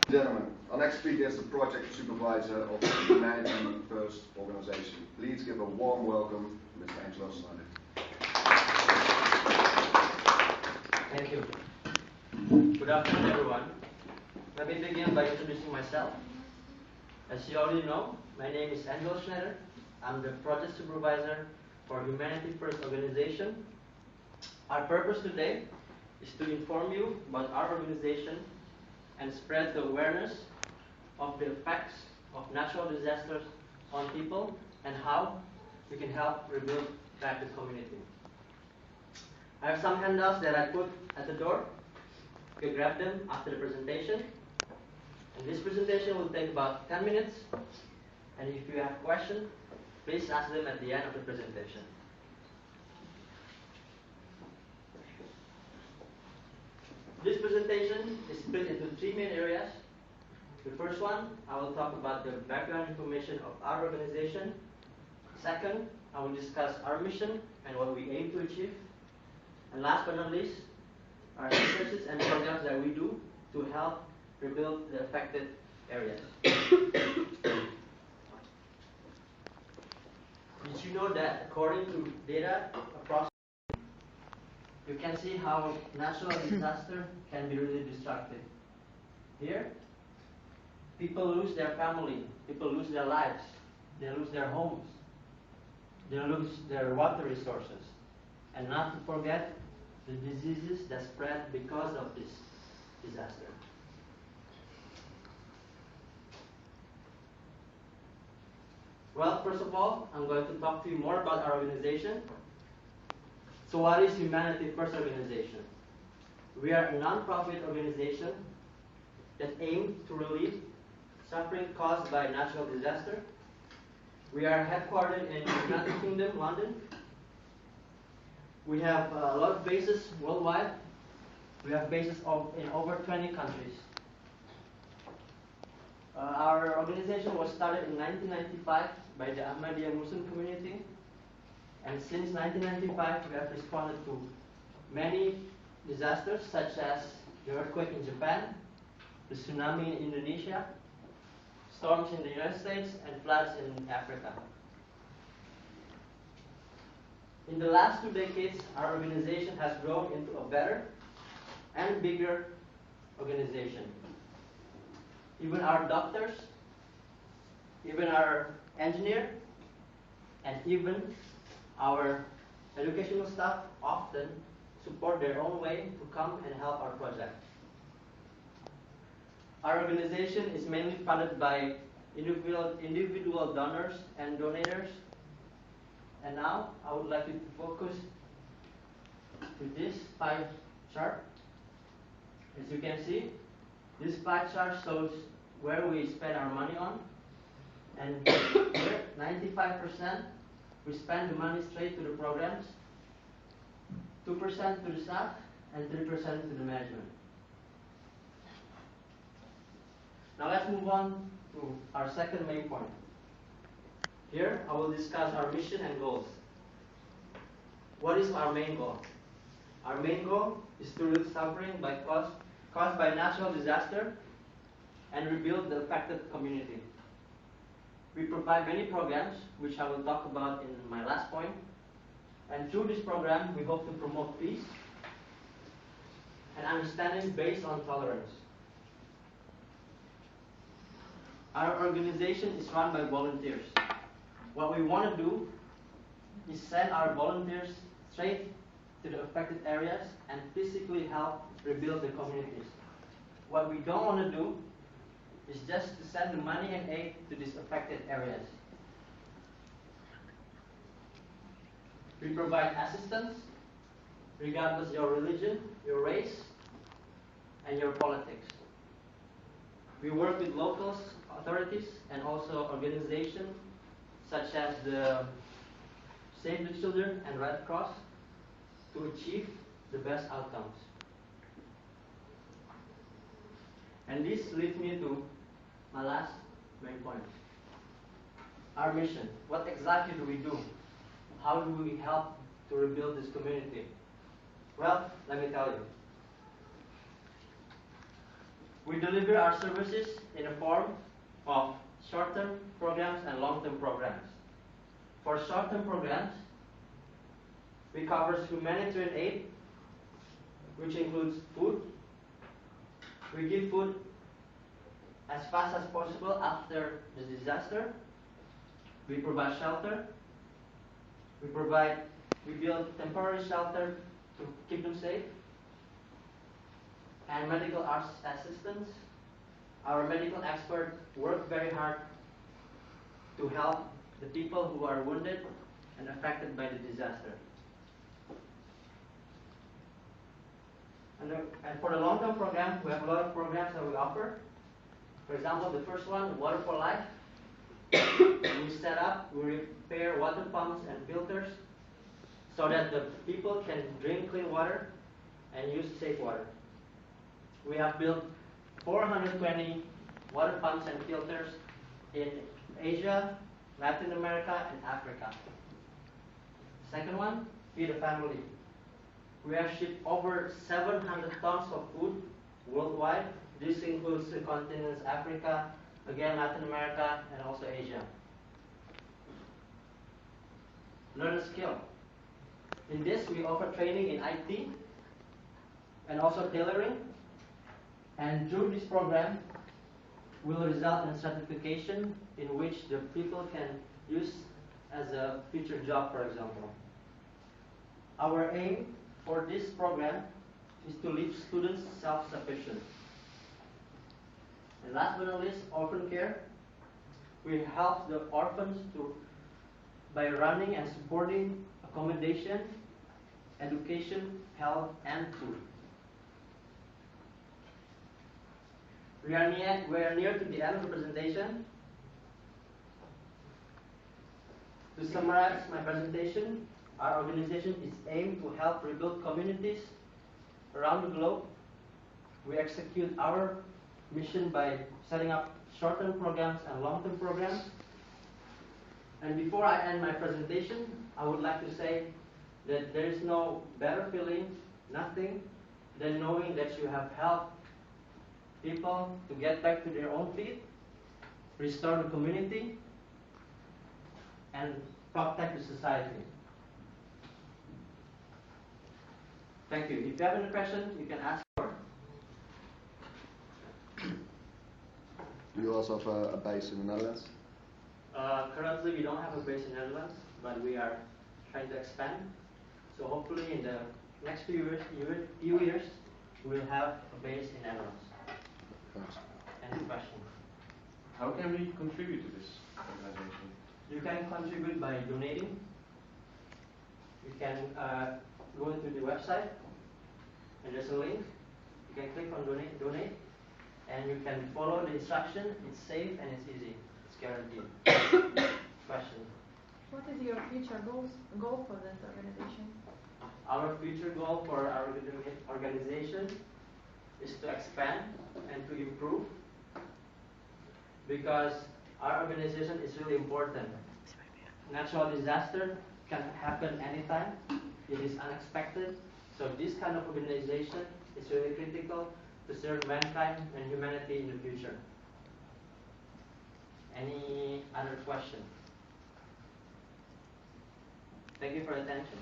Gentlemen, our next speaker is the project supervisor of the Humanity First organization. Please give a warm welcome to Mr. Angelo Snyder. Thank you. Good afternoon, everyone. Let me begin by introducing myself. As you already know, my name is Angelo Schneider. I'm the project supervisor for Humanity First organization. Our purpose today is to inform you about our organization and spread the awareness of the effects of natural disasters on people and how we can help rebuild back the community. I have some handouts that I put at the door. You can grab them after the presentation. And this presentation will take about 10 minutes. And if you have questions, please ask them at the end of the presentation. This presentation is split into three main areas. The first one, I will talk about the background information of our organization. Second, I will discuss our mission and what we aim to achieve. And last but not least, our researches and programs that we do to help rebuild the affected areas. Did you know that according to data approximately, you can see how natural disaster can be really destructive. Here, people lose their family, people lose their lives, they lose their homes, they lose their water resources, and not to forget the diseases that spread because of this disaster. Well, first of all, I'm going to talk to you more about our organization. So what is Humanity First organization? We are a non-profit organization that aims to relieve suffering caused by natural disaster. We are headquartered in the United Kingdom, London. We have a lot of bases worldwide. We have bases in over 20 countries. Our organization was started in 1995 by the Ahmadiyya Muslim community. And since 1995, we have responded to many disasters, such as the earthquake in Japan, the tsunami in Indonesia, storms in the United States, and floods in Africa. In the last 2 decades, our organization has grown into a better and bigger organization. Even our doctors, even our engineer, and even our educational staff often support their own way to come and help our project. Our organization is mainly funded by individual donors and donators. And now I would like you to focus to this pie chart. As you can see, this pie chart shows where we spend our money on. And here, 95%, we spend the money straight to the programs, 2% to the staff, and 3% to the management. Now let's move on to our second main point. Here, I will discuss our mission and goals. What is our main goal? Our main goal is to relieve suffering caused by natural disaster and rebuild the affected community. We provide many programs, which I will talk about in my last point. And through this program, we hope to promote peace and understanding based on tolerance. Our organization is run by volunteers. What we want to do is send our volunteers straight to the affected areas and physically help rebuild the communities. What we don't want to do is just to send the money and aid to these affected areas. We provide assistance regardless of your religion, your race, and your politics. We work with local authorities and also organizations such as the Save the Children and Red Cross to achieve the best outcomes. And this leads me to my last main point. Our mission. What exactly do we do? How do we help to rebuild this community? Well, let me tell you. We deliver our services in the form of short-term programs and long-term programs. For short-term programs, we cover humanitarian aid, which includes food. We give food as fast as possible after the disaster. We provide shelter. We build temporary shelter to keep them safe. And medical assistance. Our medical experts work very hard to help the people who are wounded and affected by the disaster. And for the long-term program, we have a lot of programs that we offer. For example, the first one, Water for Life. We repair water pumps and filters so that the people can drink clean water and use safe water. We have built 420 water pumps and filters in Asia, Latin America, and Africa. Second one, Feed a Family. We have shipped over 700 tons of food worldwide. This includes the continents Africa, again Latin America, and also Asia. Learn a skill. In this, we offer training in IT and also tailoring. And through this program, will result in certification in which the people can use as a future job, for example. Our aim for this program is to leave students self-sufficient. And last but not least, orphan care. We help the orphans by running and supporting accommodation, education, health, and food. We are near to the end of the presentation. To summarize my presentation, our organization is aimed to help rebuild communities around the globe. We execute our mission by setting up short-term programs and long-term programs. And before I end my presentation, I would like to say that there is no better feeling, nothing, than knowing that you have helped people to get back to their own feet, restore the community, and protect the society. Thank you. If you have any questions, you can ask for. Do you also have a base in the Netherlands? Currently, we don't have a base in the Netherlands, but we are trying to expand. So hopefully, in the next few years, we will have a base in the Netherlands. Thanks. Any questions? How can we contribute to this organization? You can contribute by donating. You can go into the website, and there's a link. You can click on donate, and you can follow the instruction. It's safe and it's easy. It's guaranteed. Question? What is your future goal for this organization? Our future goal for our organization is to expand and to improve, because our organization is really important. Natural disaster can happen anytime. It is unexpected. So this kind of organization is really critical to serve mankind and humanity in the future. Any other question? Thank you for your attention.